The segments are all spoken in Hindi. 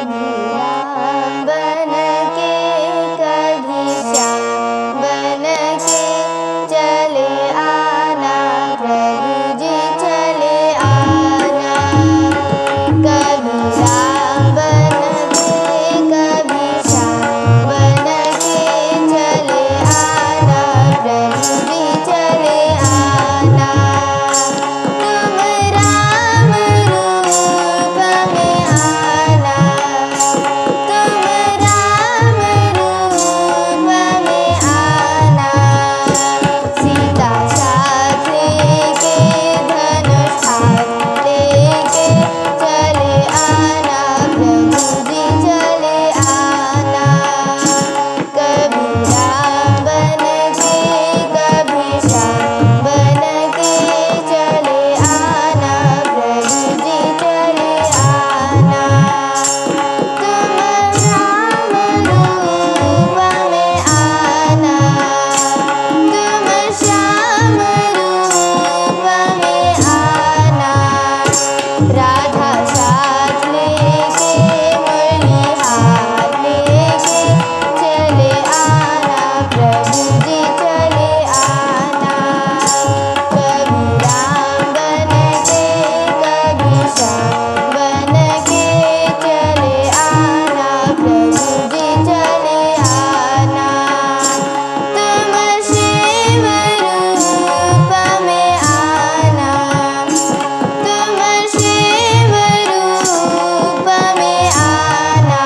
राम बन के कभी श्याम बन के चले आना, प्रभु जी चले आना। कभी राम बन के कभी श्याम बन के चले आना, प्रभु जी चले आना। तुम राम रूप में आना, तुम राम रूप में आना। सीता साथ लेके धनुष हाथ लेके चले आना, प्रभु जी चले आना। कभी राम बन के कभी श्याम बन के चले आना, प्रभु जी चले आना। तुम राम रूप में आना, तुम श्याम रूप में आना। राधा साथ लेके मुरली हाथ लेके चले आना, प्रभु जी चले आना। कभी राम बन के कभी श्याम बन के चले आना, प्रभु जी चले आना। तुम शिव रूप में आना, तुम शिव रूप में आना।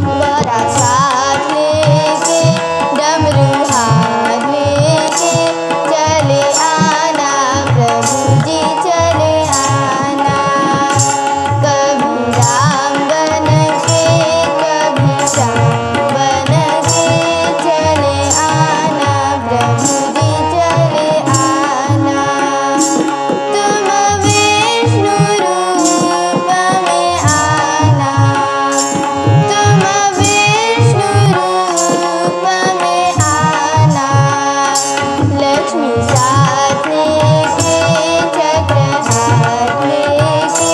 गौरा साथ लेके डमरू हाथ लेके चले आना, प्रभु जी चले आना। कभी राम बन के कभी श्याम बन के चले आना, प्रभु जी चले आना। तुम विष्णु रूप में आना, तुम विष्णु रूप में आना। लक्ष्मी साथ लेके चक्र हाथ लेके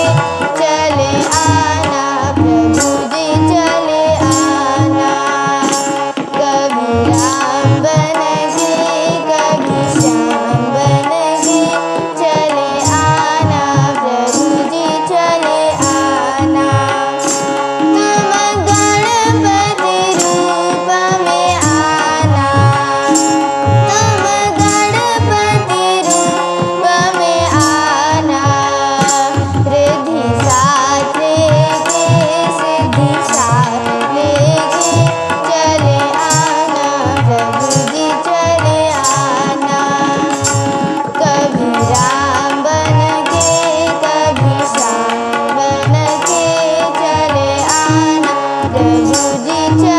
चले आना, प्रभु जी चले आना। कभी राम बन के कभी श्याम बन के चले आना, प्रभु जी चले आना। तुम गणपति रूप में आना, तुम गणपति रूप में आना। रिद्धि साथ लेके सिद्धि साथ लेके चले आना, प्रभु जी चले आना। कभी राम बन के कभी श्याम बन के चले आना, प्रभु जी चले